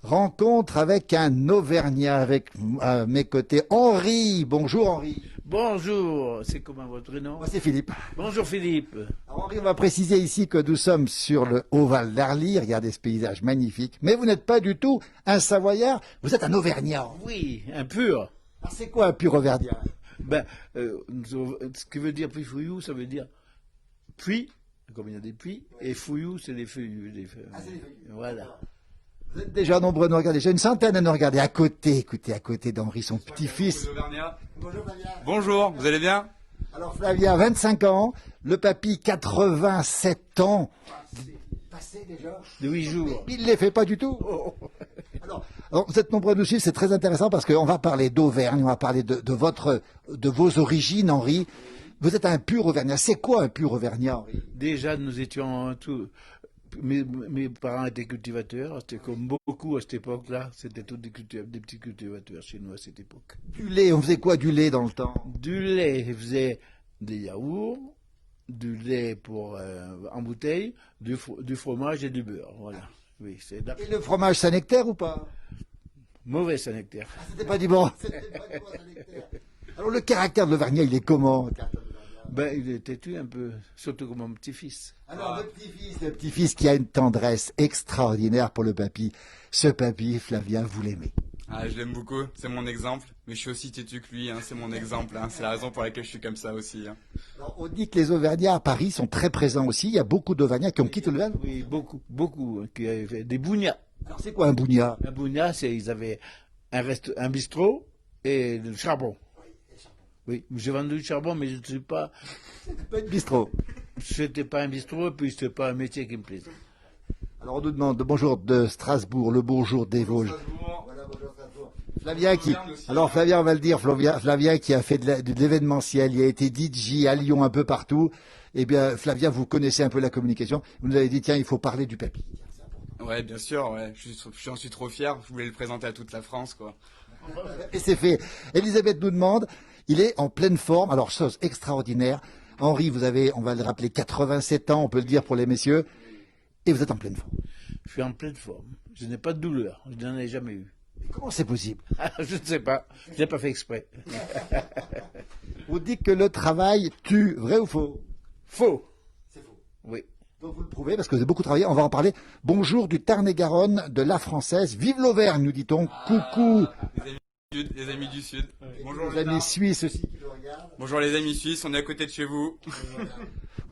Rencontre avec un Auvergnat, avec à mes côtés Henri. Bonjour Henri. Bonjour, c'est comment votre nom? Moi c'est Philippe. Bonjour Philippe. Alors, Henri, on va préciser ici que nous sommes sur le Haut-Val d'Arly. Regardez ce paysage magnifique. Mais vous n'êtes pas du tout un Savoyard, vous êtes un Auvergnat. Oui, un pur. Alors, c'est quoi un pur Auvergnat? Ce qui veut dire puits fouillou, ça veut dire puits, comme il y a des puits, et fouillou, c'est les feuillus. C'est les feuillus. Voilà. Vous êtes déjà nombreux à nous regarder. J'ai une centaine à nous regarder. À côté, écoutez, à côté d'Henri, son petit-fils. Bonjour Flavien. Bonjour, vous allez bien? Alors Flavien, 25 ans, le papy, 87 ans. Passé déjà De 8 jours. Il ne les fait pas du tout. Alors, vous êtes nombreux à nous suivre, c'est très intéressant parce qu'on va parler d'Auvergne, on va parler de vos origines, Henri. Vous êtes un pur Auvergnat. C'est quoi un pur Auvergnat, Henri? Déjà, nous étions tous. Mes parents étaient cultivateurs, c'était comme beaucoup à cette époque-là, c'était tous des petits cultivateurs chez nous à cette époque. Du lait, on faisait quoi du lait dans le temps? Du lait, ils faisaient des yaourts, du lait en bouteille, du fromage et du beurre, voilà. Oui, c'est Et le fromage Saint-Nectaire ou pas? mauvais Saint-Nectaire. C'était pas du bon. C'était pas du bon Saint-Nectaire. Alors le caractère de l'Auvergnat, il est comment? Il était têtu un peu, surtout comme mon petit-fils. Alors le petit-fils qui a une tendresse extraordinaire pour le papy. Ce papy, Flavien, vous l'aimez? Ah, je l'aime beaucoup, c'est mon exemple, mais je suis aussi têtu que lui, hein, c'est mon exemple, hein, c'est la raison pour laquelle je suis comme ça aussi. Hein. Alors, on dit que les Auvergnats à Paris sont très présents aussi. Il y a beaucoup d'Auvergnats qui ont quitté le Auvergne. Oui, beaucoup, qui avaient fait des bougnats. Alors c'est quoi un bougnat? Un bougnat, ils avaient un bistrot et du charbon. Oui, j'ai vendu du charbon, mais je ne suis pas. C'était pas une bistrot. C'était pas un bistrot, et puis c'était pas un métier qui me plaisait. Alors on nous demande bonjour de Strasbourg, le bonjour des Vosges. Voilà, bonjour Strasbourg. Flavien qui, alors Flavien, on va le dire, Flavien qui a fait de l'événementiel, il a été DJ à Lyon un peu partout. Eh bien, Flavien, vous connaissez un peu la communication. Vous nous avez dit, tiens, il faut parler du papy. Ouais, bien sûr, ouais, j'en suis trop fier, je voulais le présenter à toute la France, quoi. Et c'est fait. Elisabeth nous demande, il est en pleine forme, alors chose extraordinaire. Henri, vous avez, on va le rappeler, 87 ans, on peut le dire pour les messieurs, et vous êtes en pleine forme. Je suis en pleine forme. Je n'ai pas de douleur. Je n'en ai jamais eu. Comment c'est possible? Je ne sais pas. Je n'ai pas fait exprès. Vous dites que le travail tue, vrai ou faux? Faux. C'est faux. Oui. Donc vous le prouvez parce que vous avez beaucoup travaillé. On va en parler. Bonjour du Tarn-et-Garonne, de la Française. Vive l'Auvergne, nous dit-on. Coucou. Les amis du Sud. Bonjour Les amis suisses aussi qui nous regardent. Bonjour les amis suisses, on est à côté de chez vous.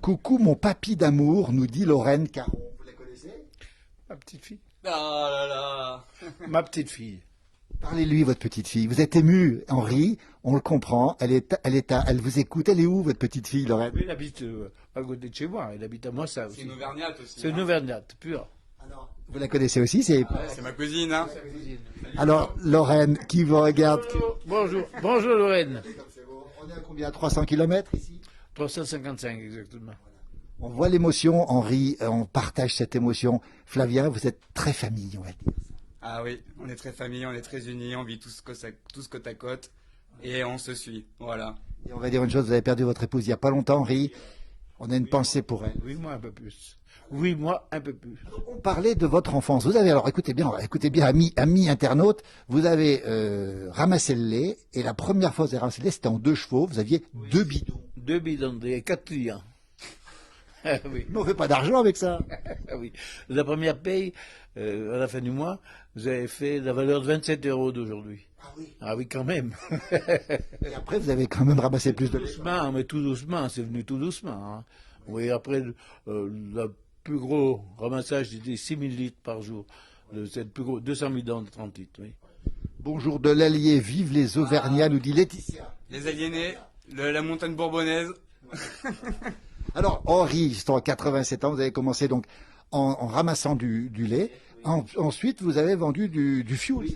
Coucou mon papy d'amour, nous dit Lorraine Caron. Vous la connaissez? Ma petite fille. Ah là là. Ma petite fille. Parlez-lui, votre petite fille. Vous êtes ému, Henri. On le comprend. Elle vous écoute. Elle est où, votre petite fille, Lorraine? Oui, elle habite à côté de chez moi. Elle habite à moi, ça aussi. C'est une Auvergnate aussi. C'est une Auvergnate, pure. Alors, vous la connaissez aussi, c'est... C'est ma cousine, hein. Alors, Lorraine, qui vous regarde? Bonjour Lorraine. On est à combien? 300 km ici? 355 exactement. On voit l'émotion, Henri, on partage cette émotion. Flavien, vous êtes très famille, on va dire. Ah oui, on est très famille, on est très unis, on vit tous côte à côte, et on se suit, voilà. Et on va dire une chose, vous avez perdu votre épouse il n'y a pas longtemps, Henri. On a une pensée pour elle. Oui, moi un peu plus. Oui, moi un peu plus. On parlait de votre enfance. Vous avez, alors écoutez bien, amis internautes, vous avez ramassé le lait, et la première fois que vous avez ramassé le lait, c'était en 2 chevaux, vous aviez 2 bidons. 2 bidons, des 4 clients. Ah oui. Mais on fait pas d'argent avec ça. Ah oui. La première paye, à la fin du mois, vous avez fait la valeur de 27 € d'aujourd'hui. Ah oui. Ah oui, quand même. Et après, vous avez quand même ramassé plus de lait. Doucement, mais tout doucement, c'est venu tout doucement. Hein. Oui, après, le plus gros ramassage, c'était 6000 litres par jour. C'est le plus gros, 200 bidons de 30 litres, oui. Bonjour de l'Allier, vive les Auvergnats, nous dit Laetitia. Les aliénés, la montagne bourbonnaise. Alors, Henri, justement, à 87 ans, vous avez commencé donc en ramassant du lait. Ensuite, vous avez vendu du fioul.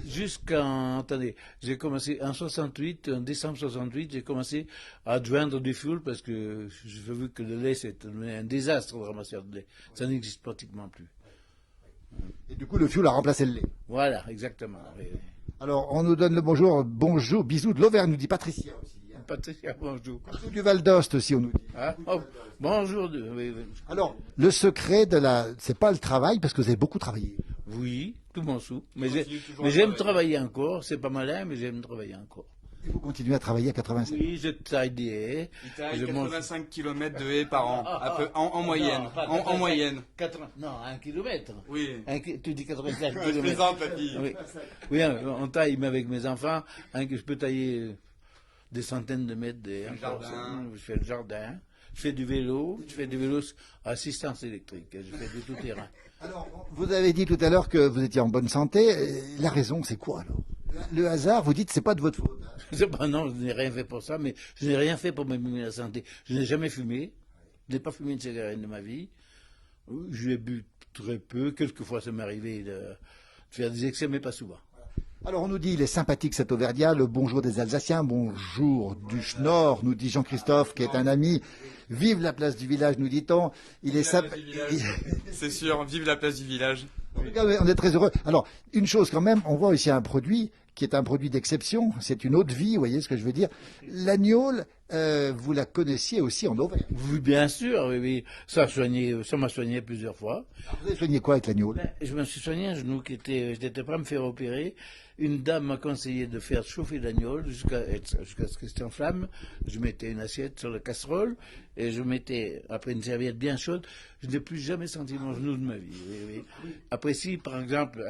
Attendez, j'ai commencé en 68, en décembre 68, j'ai commencé à joindre du fioul parce que j'ai vu que le lait, c'est un désastre de ramasser de lait. Ça n'existe pratiquement plus. Et du coup, le fioul a remplacé le lait. Voilà, exactement. Oui. Alors, on nous donne le bonjour, bisous de l'Auvergne, nous dit Patricia aussi. Patricia, bonjour. Du Val d'Ost aussi, on nous dit. Ah, bonjour. Oui. Alors, le secret c'est pas le travail, parce que vous avez beaucoup travaillé. Oui, tout mon sou. Mais continue toujours mais à j'aime travailler. travailler encore. C'est pas malin, mais j'aime travailler encore. Et vous continuez à travailler à 85. Oui, je taille des haies. Il taille Je monte- 85 km de haies par an, en Non, moyenne. pas En 85, moyenne. 80 non, 1 kilomètre. Oui. Tu dis 85 Je kilomètres. plaisante, papy. Oui, oui, on taille, mais avec mes enfants, que je peux tailler des centaines de mètres de haies. Le jardin. Je fais le jardin. Je fais du vélo. Je fais du vélo à assistance électrique. Je fais du tout terrain. Alors, vous avez dit tout à l'heure que vous étiez en bonne santé. La raison, c'est quoi alors? Le hasard, vous dites, c'est pas de votre faute. C'est pas, non, je n'ai rien fait pour ça, mais je n'ai rien fait pour m'améliorer la santé. Je n'ai jamais fumé. Je n'ai pas fumé une cigarette de ma vie. J'ai bu très peu. Quelquefois, ça m'est arrivé de faire des excès, mais pas souvent. Alors on nous dit, il est sympathique cet Auvergnat, le bonjour des Alsaciens, bonjour du Schnorr, nous dit Jean-Christophe, qui est un ami. Vive la place du village, nous dit-on. Il est sympathique. C'est sûr, vive la place du village. En tout cas, on est très heureux. Alors, une chose quand même, on voit aussi un produit qui est un produit d'exception. C'est une autre vie, vous voyez ce que je veux dire. L'agneau, vous la connaissiez aussi en Auvergne. Oui, bien sûr, oui, oui. Ça m'a soigné plusieurs fois. Alors, vous avez soigné quoi avec l'agneau? Je me suis soigné un genou j'étais prêt à me faire opérer. Une dame m'a conseillé de faire chauffer l'agneau jusqu'à ce que c'était en flamme. Je mettais une assiette sur la casserole et je mettais, après une serviette bien chaude, je n'ai plus jamais senti mon genou de ma vie. Oui, oui. Après, si, par exemple,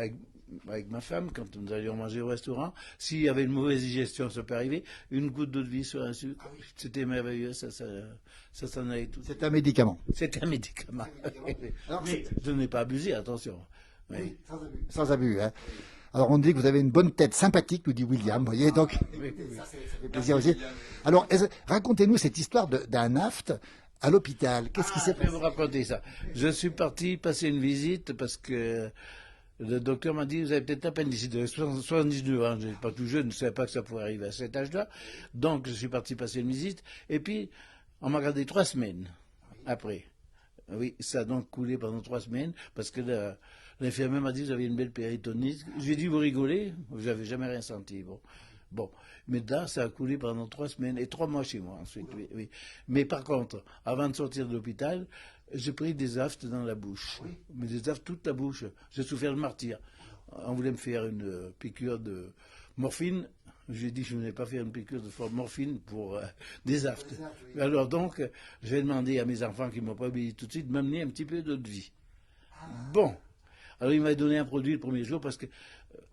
avec ma femme, quand nous allions manger au restaurant, s'il y avait une mauvaise digestion, ça peut arriver, une goutte d'eau de vie sur un sucre, c'était merveilleux, ça s'en allait tout. C'est un médicament. C'est un médicament. Alors, Mais je n'ai pas abusé, attention. Oui. Sans abus, hein. Alors on dit que vous avez une bonne tête sympathique, nous dit William, vous voyez, donc ça fait plaisir aussi. Alors racontez-nous cette histoire d'un aft à l'hôpital. Qu'est-ce qui s'est Je vais passé? vous raconter ça. Je suis parti passer une visite parce que le docteur m'a dit, vous avez peut-être l'appendicite. J'avais 79 ans, je n'étais pas tout jeune, je ne savais pas que ça pouvait arriver à cet âge-là. Donc je suis parti passer une visite. Et puis, on m'a gardé 3 semaines après. Oui, ça a donc coulé pendant 3 semaines parce que l'infirmière m'a dit, vous avez une belle péritonite. Je lui ai dit, vous rigolez? Je n'avais jamais rien senti. Bon. Mais là, ça a coulé pendant 3 semaines et 3 mois chez moi ensuite. Oui, oui. Mais par contre, avant de sortir de l'hôpital, j'ai pris des aftes dans la bouche. Oui. Mais des aftes toute la bouche. J'ai souffert de martyre. On voulait me faire une piqûre de morphine. J'ai dit que je ne voulais pas faire une piqûre de morphine pour des aftes. Oui. Alors donc, j'ai demandé à mes enfants qui ne m'ont pas obéi tout de suite de m'amener un petit peu d'eau de vie. Bon. Alors il m'a donné un produit le premier jour parce que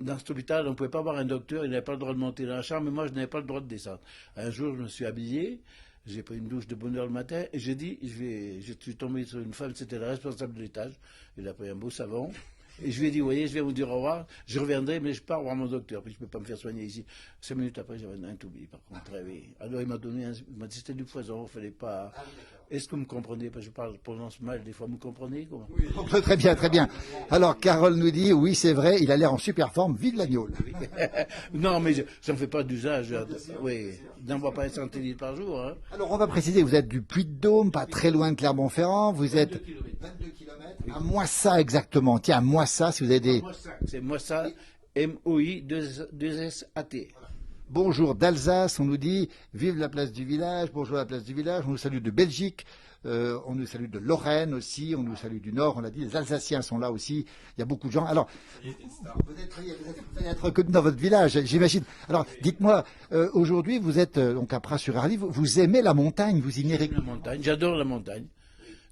dans cet hôpital, on ne pouvait pas avoir un docteur, il n'avait pas le droit de monter dans la chambre, mais moi je n'avais pas le droit de descendre. Un jour, je me suis habillé, j'ai pris une douche de bonne heure le matin et j'ai dit, je suis tombé sur une femme, c'était la responsable de l'étage, elle a pris un beau savon. Et je lui ai dit, vous voyez, je vais vous dire au revoir, je reviendrai, mais je pars voir mon docteur, puis je ne peux pas me faire soigner ici. 5 minutes après, j'avais un toubib, par contre. Oui. Alors il m'a dit c'était du poison, il ne fallait pas... Est-ce que vous me comprenez? Parce que je prononce mal, des fois, vous me comprenez comment? Oui. Très bien, très bien. Alors, Carole nous dit, oui, c'est vrai, il a l'air en super forme, vive l'agneau. Non, mais je n'en fais pas d'usage. Oui, n'en bois pas un centilitre par jour. Hein. Alors, on va préciser, vous êtes du Puy-de-Dôme, pas très loin de Clermont-Ferrand, vous êtes 22 km. À Moissat, exactement. Tiens, à Moissat, si vous avez des... C'est Moissat, M-O-I-2-S-A-T. Bonjour d'Alsace, on nous dit vive la place du village, bonjour la place du village, on nous salue de Belgique, on nous salue de Lorraine aussi, on nous salue du Nord, on l'a dit, les Alsaciens sont là aussi, il y a beaucoup de gens. Alors, vous allez être reconnu dans votre village, j'imagine. Alors, dites-moi, aujourd'hui vous êtes donc à Pras-sur-Arly, vous aimez la montagne, vous y venez la montagne, j'adore la montagne.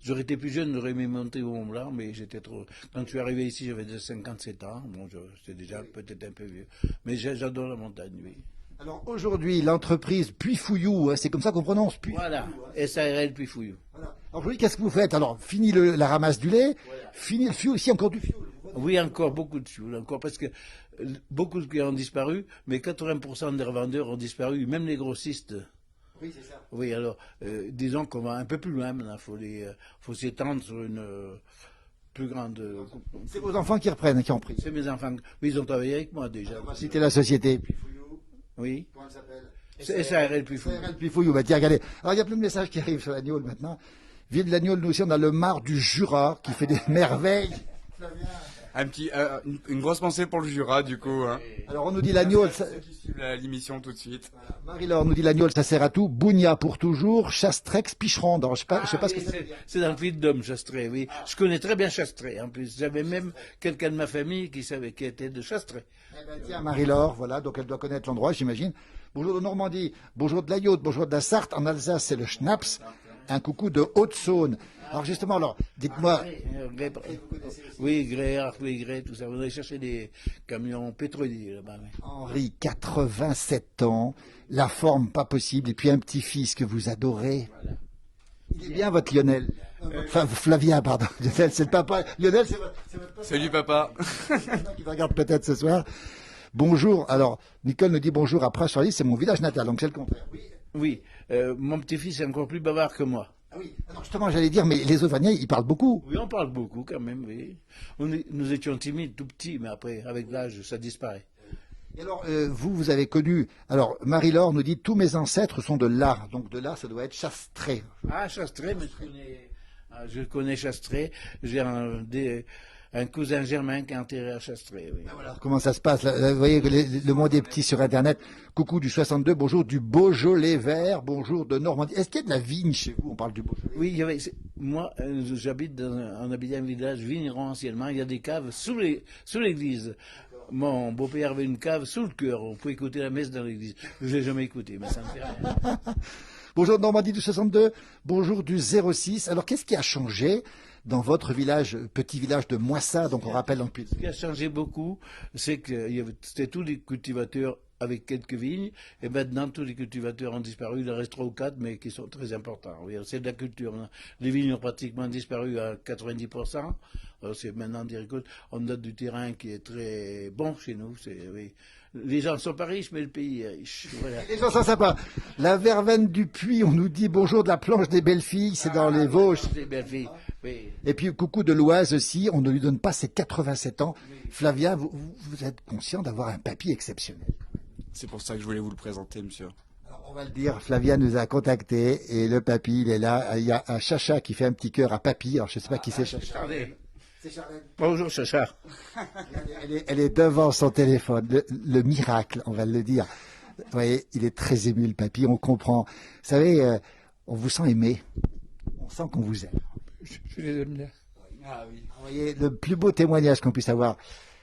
J'aurais été plus jeune, j'aurais aimé monter au Mont-Blanc, mais j'étais trop... Quand je suis arrivé ici, j'avais 57 ans, bon, j'étais déjà peut-être un peu vieux. Mais j'adore la montagne, oui. Alors aujourd'hui, l'entreprise Puy-Fouillou, c'est comme ça qu'on prononce Puy-Fouillou. Voilà, SARL Puy-Fouillou. Voilà. Alors aujourd'hui, qu'est-ce que vous faites? Alors, fini la ramasse du lait, voilà. Fini le fioul, ici encore du fioul. Oui, encore beaucoup de fioul, encore parce que beaucoup qui ont disparu, mais 80% des revendeurs ont disparu, même les grossistes. Oui, c'est ça. Oui, alors, disons qu'on va un peu plus loin maintenant, faut s'étendre sur une plus grande... C'est vos enfants qui reprennent, qui ont pris. C'est mes enfants, oui, ils ont travaillé avec moi déjà. On va citer la société. Oui. Comment elle s'appelle? C'est SARL Puy-Fouillou. SARL Puy-Fouillou, bah tiens, regardez. Alors il y a plein de messages qui arrivent sur l'agneau maintenant. Vive l'agneau, nous aussi on a le Mar du Jura qui fait des merveilles. Une grosse pensée pour le Jura, du coup. Hein. Alors on nous dit l'agneau, Ceux qui suivent l'émission tout de suite. Marie-Laure nous dit l'agneau, ça sert à tout. Bougna pour toujours, Chastrex, Picheron. Je sais pas ce que c'est. C'est dans le fil d'homme, Chastré, oui. Je connais très bien Chastré, en plus. J'avais même quelqu'un de ma famille qui était de Chastré. Eh ben, tiens, Marie-Laure, voilà, donc elle doit connaître l'endroit, j'imagine. Bonjour de Normandie, bonjour de la Yaute, bonjour de la Sarthe. En Alsace, c'est le Schnaps. Un coucou de Haute-Saône. Alors justement, dites-moi. Oui, Gré, tout ça. Vous allez chercher des camions pétroliers là-bas. Oui. Henri, 87 ans, la forme pas possible, et puis un petit-fils que vous adorez. Voilà. Il est bien votre Lionel. Enfin, Flavien, pardon. Lionel, c'est le papa. Lionel, c'est votre papa. Salut papa. Qui me regarde peut-être ce soir. Bonjour. Alors, Nicole nous dit bonjour à Pras-sur-Lys, c'est mon village natal, donc c'est le contraire. Oui, mon petit-fils est encore plus bavard que moi. Ah oui. Alors justement, j'allais dire, mais les Auvergnats, ils parlent beaucoup. Oui, on parle beaucoup quand même, oui. Nous étions timides, tout petits, mais après, avec l'âge, ça disparaît. Et alors, vous avez connu. Alors, Marie-Laure nous dit tous mes ancêtres sont de là. Donc de là, ça doit être Chastré. Ah, Chastré, mais je connais Chastré. J'ai un cousin germain qui est enterré à Chastré, oui. Alors, comment ça se passe là, vous voyez que le monde est petit sur Internet. Coucou du 62, bonjour du Beaujolais vert, bonjour de Normandie. Est-ce qu'il y a de la vigne chez vous? On parle du Beaujolais. Oui, moi, j'habite on habitait un village vigneron anciennement. Il y a des caves sous l'église. Mon beau-père avait une cave sous le chœur. On pouvait écouter la messe dans l'église. Je l'ai jamais écouté, mais ça me fait rien. Bonjour de Normandie du 62, bonjour du 06. Alors, qu'est-ce qui a changé dans votre village, petit village de Moissat, donc on rappelle en plus. Ce qui a changé beaucoup, c'est que c'était tous les cultivateurs avec quelques vignes, et maintenant tous les cultivateurs ont disparu, il en reste 3 ou 4, mais qui sont très importants. Oui, c'est de la culture. Les vignes ont pratiquement disparu à 90%. C'est maintenant des récoltes. On a du terrain qui est très bon chez nous. Oui. Les gens ne sont pas riches, mais le pays est riche. Voilà. Les gens sont sympas. La Verveine du Puy, on nous dit bonjour de la planche des belles filles, c'est dans les Vosges. Des belles filles, oui. Et puis coucou de l'Oise aussi, on ne lui donne pas ses 87 ans. Flavien, vous êtes conscient d'avoir un papy exceptionnel. C'est pour ça que je voulais vous le présenter, monsieur. Alors, on va le dire, Flavien nous a contactés et le papy, il est là. Il y a un Chacha qui fait un petit cœur à papy. Alors je ne sais pas qui c'est. Chacha. C'est Charlène. Bonjour Chacha. Elle est devant son téléphone. Le miracle, on va le dire. Vous voyez, il est très ému le papy, on comprend. Vous savez, on vous sent aimé. On sent qu'on vous aime. Je les aime bien. Ah oui. Vous voyez, le plus beau témoignage qu'on puisse avoir.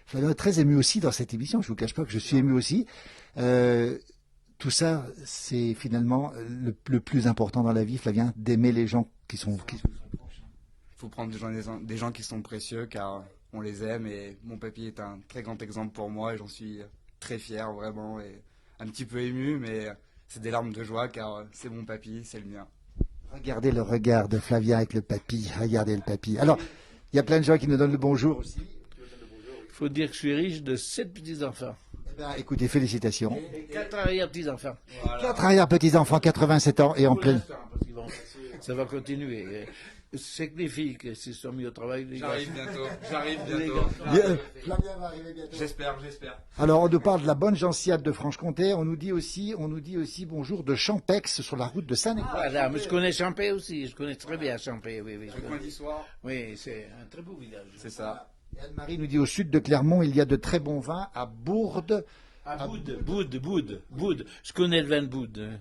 Flavien est très ému aussi dans cette émission. Je ne vous cache pas que je suis ému aussi. Tout ça, c'est finalement le plus important dans la vie, Flavien, d'aimer les gens qui sont proches. Il faut prendre des gens qui sont précieux car on les aime et mon papy est un très grand exemple pour moi et j'en suis très fier vraiment et un petit peu ému mais c'est des larmes de joie car c'est mon papy, c'est le mien. Regardez le regard de Flavien avec le papy, regardez le papy. Alors, il y a plein de gens qui nous donnent le bonjour aussi. Il faut dire que je suis riche de 7 petits-enfants. Eh ben, écoutez, félicitations. Et 4 arrière-petits-enfants. Voilà. 4 arrière-petits-enfants, 87 ans et en pleine. Ça va continuer. C'est que les filles qui se sont mis au travail. J'arrive bientôt. Flavien va arriver bientôt. J'espère. Alors, on nous parle de la bonne gentiade de Franche-Comté. On nous dit aussi bonjour de Champex sur la route de Saint-Étienne. Voilà, mais je connais Champé aussi. Je connais très bien Champé. Oui, Le coin d'histoire. Oui, c'est un très beau village. C'est ça. Et Anne-Marie nous dit au sud de Clermont, il y a de très bons vins à Bourde. À Boud. Je connais le vin de Boud.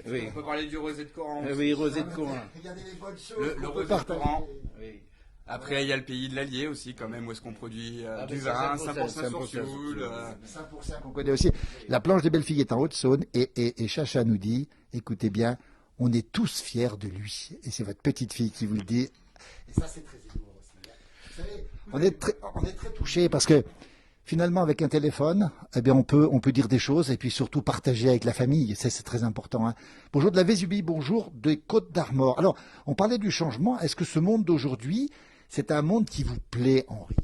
Oui. On peut parler du rosé de Coran. Oui, rosé de Coran. Regardez les bonnes choses. Le rosé de Coran. Oui. Après, il y a le pays de l'Allier aussi, quand même, où est-ce qu'on produit du mais vin, 5% 5% sur Sioule. 5% qu'on connaît aussi. La planche des belles filles est en Haute-Saône et Chacha nous dit, écoutez bien, on est tous fiers de lui. Et c'est votre petite fille qui vous le dit. Et ça, c'est très émouvant aussi. Vous savez, on est très touchés parce que finalement, avec un téléphone, eh bien, on peut dire des choses et puis surtout partager avec la famille. C'est très important. Hein. Bonjour de la Vésubie, bonjour des Côtes d'Armor. Alors, on parlait du changement. Est-ce que ce monde d'aujourd'hui, c'est un monde qui vous plaît, Henri?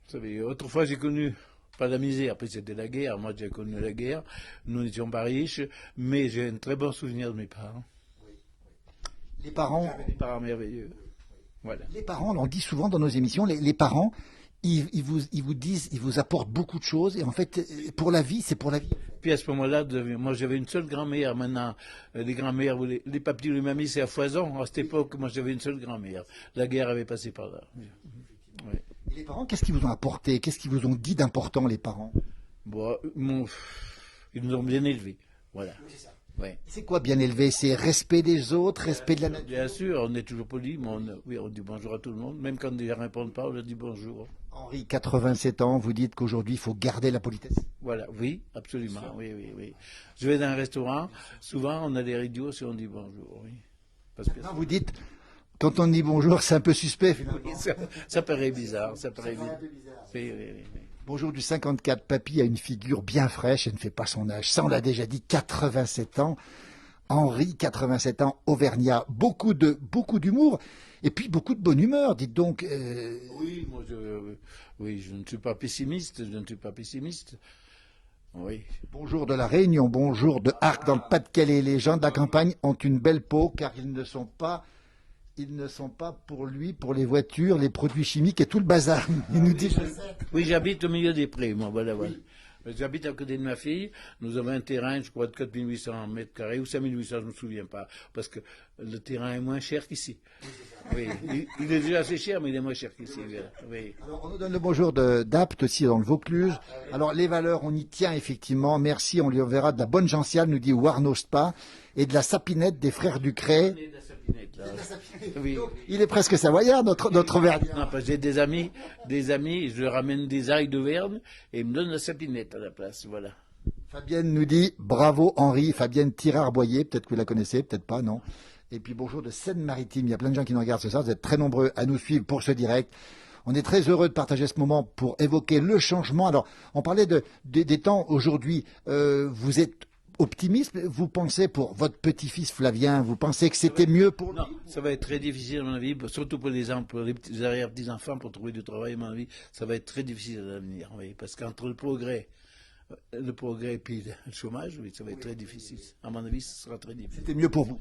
Vous savez, autrefois j'ai connu pas la misère, après c'était la guerre. Moi j'ai connu la guerre. Nous n'étions pas riches, mais j'ai un très bon souvenir de mes parents. Les parents, Des parents merveilleux. Voilà. les parents, on le dit souvent dans nos émissions, les parents, ils vous disent, ils vous apportent beaucoup de choses et en fait, pour la vie, c'est pour la vie. Puis à ce moment-là, moi j'avais une seule grand-mère. Maintenant, les grand-mères, les papis ou les mamies, c'est à foison. À cette époque, moi j'avais une seule grand-mère. La guerre avait passé par là. Oui. Et les parents, qu'est-ce qu'ils vous ont apporté? Qu'est-ce qu'ils vous ont dit d'important, les parents? Bon, ils nous ont bien élevés. Voilà. Ouais. C'est quoi bien élevé? C'est respect des autres, respect de la nature? Bien sûr, on est toujours poli, mais on dit bonjour à tout le monde. Même quand ils ne répondent pas, on leur dit bonjour. Henri, 87 ans, vous dites qu'aujourd'hui, il faut garder la politesse. Voilà, oui, absolument. Oui. Je vais dans un restaurant, souvent on a des idiots si on dit bonjour. Oui. Parce que Non, vous dites, quand on dit bonjour, c'est un peu suspect, finalement. ça paraît bizarre. Ça paraît bizarre. Oui. Bonjour du 54, papy a une figure bien fraîche et ne fait pas son âge. Ça, on l'a déjà dit, 87 ans. Henri, 87 ans, Auvergnat. Beaucoup d'humour et puis beaucoup de bonne humeur, dites donc. Oui, moi, je ne suis pas pessimiste. Oui. Bonjour de la Réunion, bonjour de Arc dans le Pas-de-Calais. Les gens de la campagne ont une belle peau car ils ne sont pas pour lui, pour les voitures, les produits chimiques et tout le bazar. Il nous dit. Oui, j'habite au milieu des prés, moi, voilà. J'habite à côté de ma fille. Nous avons un terrain, je crois, de 4800 mètres carrés ou 5800, je ne me souviens pas. Parce que le terrain est moins cher qu'ici. Oui, il est déjà assez cher, mais il est moins cher qu'ici. Oui. Alors, on nous donne le bonjour d'Apt aussi dans le Vaucluse. Alors, les valeurs, on y tient effectivement. Merci, on lui enverra de la bonne gentiane, nous dit Warno Spa, et de la sapinette des frères Ducret. Oui. Il est presque savoyard, notre Auvergnat. Non, parce que j'ai des amis, je leur ramène des ailes d'Auvergne et ils me donnent la sapinette à la place, voilà. Fabienne nous dit bravo Henri, Fabienne Tirard-Boyer, peut-être que vous la connaissez, peut-être pas, non. Et puis bonjour de Seine-Maritime, il y a plein de gens qui nous regardent ce soir, vous êtes très nombreux à nous suivre pour ce direct. On est très heureux de partager ce moment pour évoquer le changement. Alors, on parlait des temps aujourd'hui, vous êtes optimiste, vous pensez pour votre petit-fils Flavien, vous pensez que c'était mieux pour lui? Non, ça va être très difficile à mon avis, surtout pour les arrière-petits-enfants, pour trouver du travail à mon avis, ça va être très difficile à l'avenir, oui, parce qu'entre le progrès et puis le chômage, oui, ça va être très difficile. À mon avis, ce sera très difficile. C'était mieux pour vous?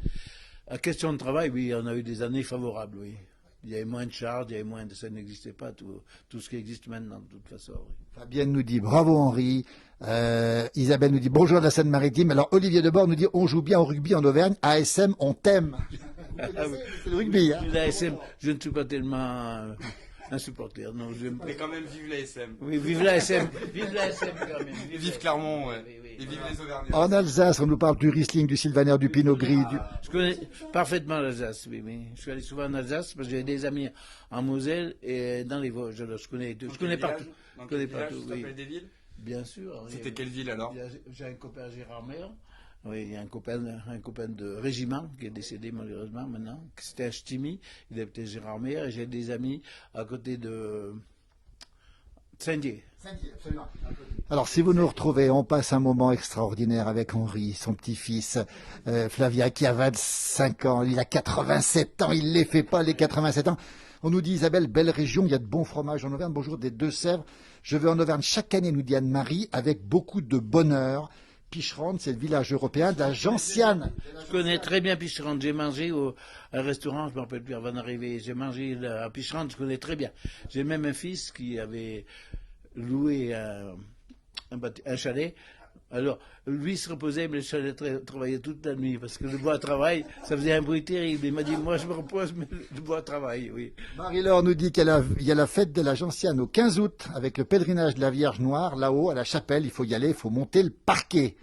À question de travail, oui, on a eu des années favorables, oui. Il y avait moins de charges, ça n'existait pas, tout ce qui existe maintenant, de toute façon. Oui. Fabienne nous dit bravo Henri. Isabelle nous dit bonjour de la Seine-Maritime. Alors Olivier Debord nous dit on joue bien au rugby en Auvergne. ASM, on t'aime. C'est le rugby. Hein. L'ASM, je ne suis pas tellement un supporter. Non, Mais quand même, vive l'ASM. Oui, vive l'ASM. Vive l'ASM quand même. Vive Clermont, ouais. Et vive les Auvergnats. En Alsace, on nous parle du Riesling, du Sylvaner, du Pinot Gris. Je connais parfaitement l'Alsace, oui. Je suis allé souvent en Alsace parce que j'ai des amis en Moselle et dans les Vosges. Alors, je connais partout. Dans quel village, tu t'appelles des villes? Bien sûr. C'était quelle ville alors? J'ai un copain Gérard Maire. Oui, il y a un copain de régiment qui est décédé malheureusement maintenant. C'était à Ch'timi. Il habitait Gérard Maire et j'ai des amis à côté de Saint-Dié. Absolument. Alors, si vous nous retrouvez, on passe un moment extraordinaire avec Henri, son petit-fils, Flavia, qui a 25 ans, il a 87 ans, il les fait pas, les 87 ans. On nous dit, Isabelle, belle région, il y a de bons fromages en Auvergne. Bonjour des Deux-Sèvres. Je vais en Auvergne chaque année, nous dit Anne-Marie, avec beaucoup de bonheur. Picherande, c'est le village européen de la Gentiane. Je connais très bien Picherande. J'ai mangé à un restaurant, je ne me rappelle plus avant d'arriver. J'ai mangé à Picherande, je connais très bien. J'ai même un fils qui avait loué un chalet. Alors, lui se reposait, mais le chalet travaillait toute la nuit, parce que le bois travaille, ça faisait un bruit terrible. Il m'a dit, moi je me repose, mais le bois travaille, oui. Marie-Laure nous dit qu'il y a la fête de la Gentiane au 15 août, avec le pèlerinage de la Vierge Noire, là-haut, à la chapelle, il faut y aller, il faut monter le parquet.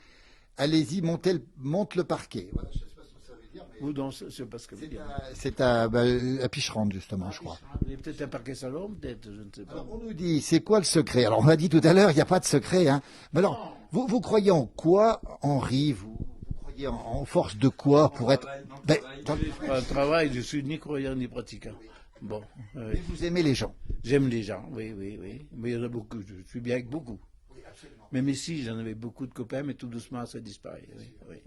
Allez-y, monte le parquet. Voilà, je ne sais pas ce que ça veut dire. Ou non, je ne sais pas ce que ça veut dire. C'est à Picherande, justement, je crois. Il y a peut-être un parquet salon, peut-être, je ne sais pas. Alors, on nous dit, c'est quoi le secret? Alors, on m'a dit tout à l'heure, il n'y a pas de secret. Hein. Mais alors, vous croyez en quoi, Henri? Vous croyez en force de quoi pour être... Dans le travail, je suis ni croyant ni pratiquant. Bon. Mais vous aimez les gens? J'aime les gens, oui. Mais il y en a beaucoup, je suis bien avec beaucoup. Même ici, j'en avais beaucoup de copains, mais tout doucement, ça disparaît. Oui.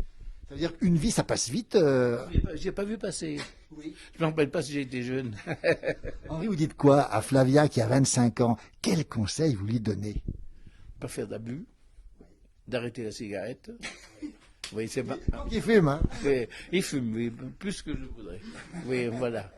Ça veut dire qu'une vie, ça passe vite. J'ai pas vu passer. Oui. Je ne me rappelle pas si j'étais jeune. Henri, vous dites quoi à Flavia qui a 25 ans? Quel conseil vous lui donnez? Pas faire d'abus, d'arrêter la cigarette. Oui, c'est pas. Il fume, hein? Oui, il fume, oui, plus que je voudrais. Oui, voilà.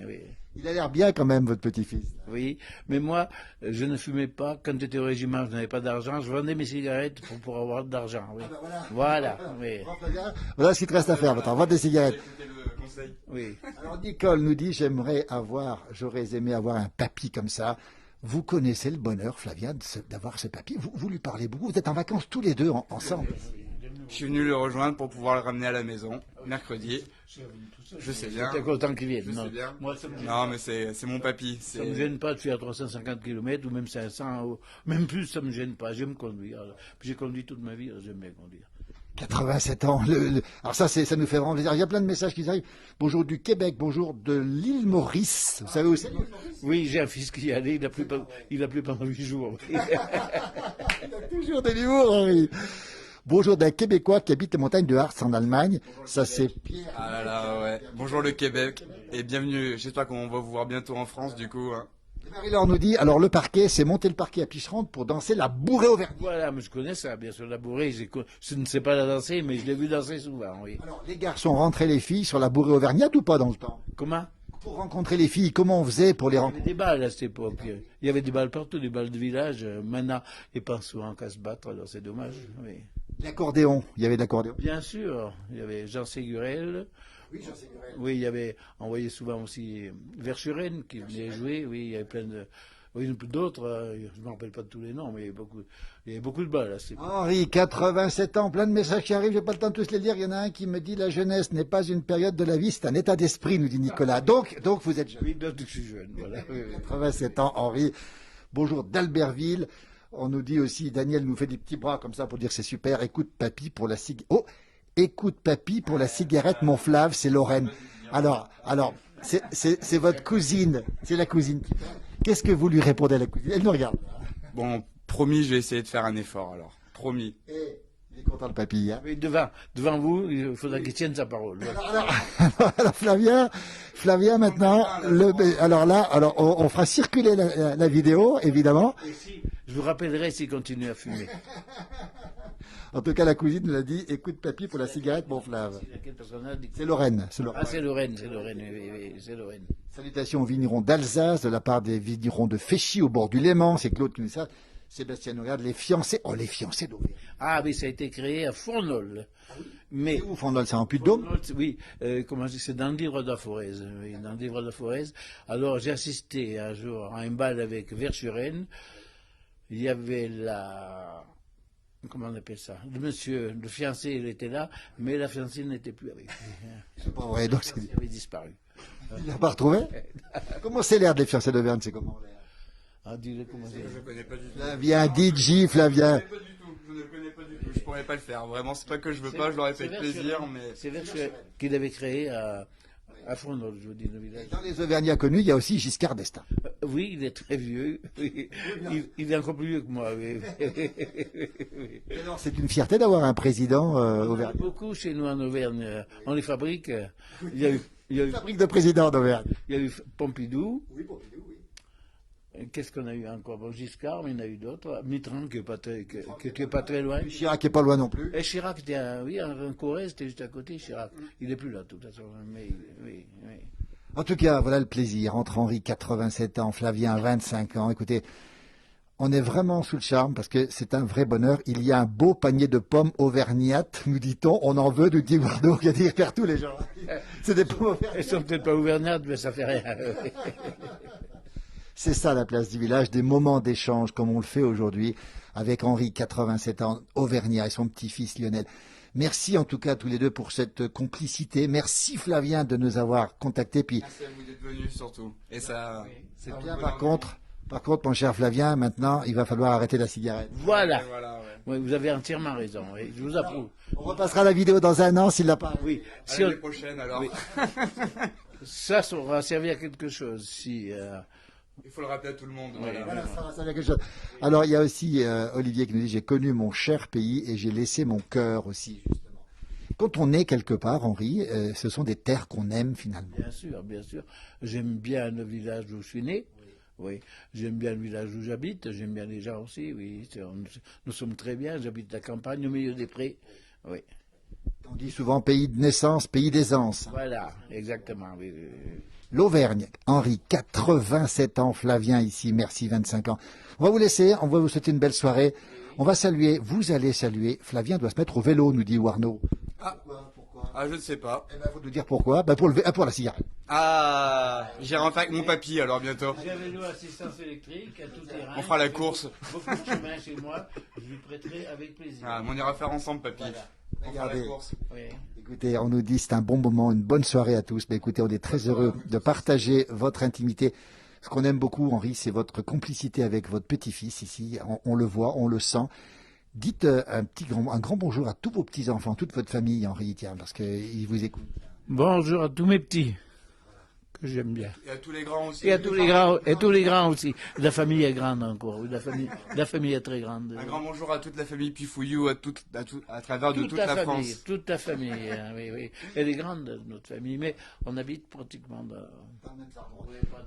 Oui. Il a l'air bien quand même, votre petit-fils. Oui, mais moi, je ne fumais pas. Quand j'étais au régiment, je n'avais pas d'argent. Je vendais mes cigarettes pour avoir de l'argent. Oui. Voilà. Oui. Voilà ce qu'il te reste à faire, maintenant. Vendre des cigarettes. conseils. Oui. Alors Nicole nous dit, j'aurais aimé avoir un papy comme ça. Vous connaissez le bonheur, Flavien, d'avoir ce papy. Vous lui parlez beaucoup. Vous êtes en vacances tous les deux ensemble. Je suis venu le rejoindre pour pouvoir le ramener à la maison, mercredi. Je sais bien. T'es content qu'il vienne. Je Non. sais bien. Moi, ça me gêne. Non, mais c'est mon papy. Ça me gêne pas de faire 350 km ou même 500, ou même plus, ça me gêne pas. J'aime conduire. Alors. Puis j'ai conduit toute ma vie, alors j'aime bien conduire. 87 ans. Alors ça nous fait vraiment plaisir. Il y a plein de messages qui arrivent. Bonjour du Québec, bonjour de l'île Maurice. Vous savez où c'est? Oui, j'ai un fils qui y allait, il a plu pendant 8 jours. Il a toujours de l'humour, Henri. Bonjour d'un Québécois qui habite les montagnes de Harz en Allemagne. Ça c'est Pierre. Ah là là, ouais. Bonjour le Québec et bienvenue. J'espère qu'on va vous voir bientôt en France du coup. Hein. Marie-Laure nous dit, alors le parquet, c'est monter le parquet à Picherande pour danser la bourrée auvergnate. Voilà, mais je connais ça, bien sûr, la bourrée. Je ne sais pas la danser, mais je l'ai vu danser souvent, oui. Alors les garçons rentraient les filles sur la bourrée auvergnate ou pas dans le temps? Comment? Pour rencontrer les filles, comment on faisait pour les Il y avait rencontrer? des balles à cette époque. Il y avait des balles partout, des balles de village. Maintenant, ils pensent souvent qu'à se battre, alors c'est dommage. Oui. L'accordéon, il y avait de l'accordéon. Bien sûr, il y avait Jean Ségurel. Oui, j'en sais rien. Oui, il y avait, on voyait souvent aussi Verschuren qui venait jouer. Oui, il y avait plein de, oui, d'autres. Je ne me rappelle pas de tous les noms, mais il y avait beaucoup de balles à cette époque. Henri, 87 ans, plein de messages qui arrivent, j'ai pas le temps de tous les lire. Il y en a un qui me dit, la jeunesse n'est pas une période de la vie, c'est un état d'esprit, nous dit Nicolas. Donc vous êtes jeune. Oui, donc je suis jeune, voilà. Oui, oui. 87 ans, Henri. Bonjour d'Albertville. On nous dit aussi, Daniel nous fait des petits bras comme ça pour dire que c'est super. Écoute papy pour la cigarette. Oh, écoute papy pour la cigarette, mon Flav, c'est Lorraine. Alors, c'est votre cousine, c'est la cousine qui parle. Qu'est-ce que vous lui répondez à la cousine? Elle nous regarde. Bon, promis, je vais essayer de faire un effort alors. Promis. Il est content le papy, hein. Oui, devant vous, il faudra qu'il tienne sa parole. Voilà. Alors Flavien maintenant, on fera circuler la vidéo, évidemment. Et si, je vous rappellerai s'il continue à fumer. En tout cas, la cousine nous l'a dit, écoute papy pour la cigarette, mon Flav. Quel personnage dit que- C'est Lorraine. Ah, c'est Lorraine, oui, c'est Lorraine. Salutations aux vignerons d'Alsace, de la part des vignerons de Féchy, au bord du Léman. C'est Claude qui nous dit ça. Sébastien nous regarde, les fiancés. Oh, les fiancés d'Auvergne. Ah, oui, ça a été créé à Fournol. Mais, C'est où, Fondol? C'est en Puy-de-Dôme? Fournol, oui, comment je dis, c'est dans le livre de la Forez. Oui, dans le livre de la Forez. Alors, j'ai assisté un jour à un bal avec Verschuren. Il y avait comment on appelle ça? Le fiancé, il était là, mais la fiancée n'était plus avec lui. C'est pas vrai, donc Il avait disparu. il l'a pas retrouvé? Comment c'est l'air des fiancés d'Auvergne? C'est comment l'air? Ah, dis-le comment c'est. Je connais pas du tout. Flavien, DJ, Flavien. Pas du tout. Je ne le connais pas du tout. Je pourrais pas le faire. Vraiment, c'est pas que je veux pas. Je l'aurais fait avec plaisir, mais. C'est Verschuren qu'il avait créé à Fournol, je vous dis, le village. Dans les Auvergnats connus, il y a aussi Giscard d'Estaing. Oui, il est très vieux. Oui. Il est encore plus vieux que moi. Oui. Alors, c'est une fierté d'avoir un président Il y en a auvergnat. beaucoup chez nous en Auvergne. On les fabrique. Il y a eu, Fabrique de président d'Auvergne. il y a eu Pompidou. Oui, Pompidou, oui. Qu'est-ce qu'on a eu encore? Bon, Giscard, mais il y en a eu d'autres. Mitterrand, qui est pas très loin. Chirac est pas loin non plus. Et Chirac, était en Corée, c'était juste à côté, Chirac. Il n'est plus là, de toute façon. Mais, oui. En tout cas, voilà le plaisir. Entre Henri, 87 ans, Flavien, 25 ans. Écoutez, on est vraiment sous le charme parce que c'est un vrai bonheur. Il y a un beau panier de pommes auvergnates, nous dit-on. On en veut, nous dit Guardo, qui a dit faire tous les gens. C'est des pommes auvergnates. Elles sont peut-être pas auvergnates, mais ça fait rien. C'est ça la place du village, des moments d'échange comme on le fait aujourd'hui avec Henri, 87 ans, auvergnat, et son petit-fils Lionel. Merci en tout cas tous les deux pour cette complicité. Merci Flavien de nous avoir contactés. Puis Merci à vous d'être venus surtout. Et ça, c'est bien par contre, mon cher Flavien, maintenant il va falloir arrêter la cigarette. Voilà. Et voilà, ouais. Oui, vous avez entièrement raison. Oui, je vous approuve. On repassera la vidéo dans un an s'il l'a pas. Oui. À Si on- l'année prochaine alors. Oui. Ça aura servi à quelque chose. Si, Il faut le rappeler à tout le monde. Voilà. Voilà, ça va servir à quelque chose. Alors, il y a aussi Olivier qui nous dit, j'ai connu mon cher pays et j'ai laissé mon cœur aussi, justement. Quand on est quelque part, Henri, ce sont des terres qu'on aime finalement. Bien sûr, bien sûr. J'aime bien le village où je suis né. Oui. J'aime bien le village où j'habite. J'aime bien les gens aussi. Oui. Nous sommes très bien. J'habite la campagne, au milieu des prés. Oui. On dit souvent pays de naissance, pays d'aisance. Voilà, exactement. Oui, oui, oui. L'Auvergne, Henri, 87 ans, Flavien ici, merci, 25 ans. On va vous laisser, on va vous souhaiter une belle soirée. On va saluer, vous allez saluer. Flavien doit se mettre au vélo, nous dit Warno. Ah. Pourquoi Ah, je ne sais pas. Eh ben, faut nous dire pourquoi. Pour la cigarette. Ah, j'irai en faire avec mon papy alors bientôt. J'ai un vélo assistance électrique à tout terrain. On fera la course. Beaucoup de chemin chez moi, je lui prêterai avec plaisir. Ah, on ira faire ensemble, papy. Voilà. On fera la Regardez. course. Oui. Écoutez, on nous dit c'est un bon moment, une bonne soirée à tous. Mais écoutez, on est très heureux de partager votre intimité. Ce qu'on aime beaucoup, Henri, c'est votre complicité avec votre petit-fils ici. On le voit, on le sent. Dites un grand bonjour à tous vos petits-enfants, toute votre famille, Henri, tiens, parce qu'ils vous écoutent. Bonjour à tous mes petits, que j'aime bien. Et à tous les grands aussi. Et à tous les grands aussi. La famille est grande encore, oui, la famille est très grande. Un grand bonjour à toute la famille Pifouillou, à travers de toute la famille, France. toute la famille, hein, oui, oui. Elle est grande, notre famille, mais on habite pratiquement dans...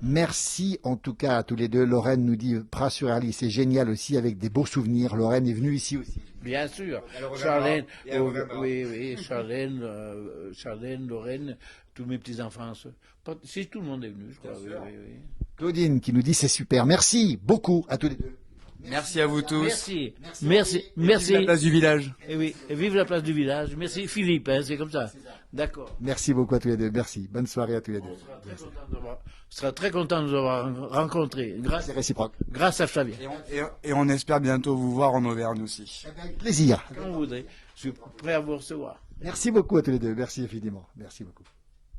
Merci en tout cas à tous les deux. Lorraine nous dit Pras-sur-Arly, c'est génial aussi avec des beaux souvenirs. Lorraine est venue ici aussi. Bien sûr. Elle reviendra. Charlène, Et elle reviendra. oui, Charlène, Lorraine, tous mes petits-enfants. Si tout le monde est venu, je crois. Oui. Claudine qui nous dit c'est super. Merci beaucoup à tous les deux. Merci à vous tous. Merci. Vive la place du village. Et oui, et vive la place du village. Merci Philippe, hein, c'est comme ça. D'accord. Merci beaucoup à tous les deux. Merci. Bonne soirée à tous les deux. Je serai très content de vous avoir rencontrés. C'est réciproque. Grâce à Flavien. Et on espère bientôt vous voir en Auvergne aussi. Avec plaisir. Quand vous voudrez. Je suis prêt à vous recevoir. Merci beaucoup à tous les deux. Merci infiniment. Merci beaucoup.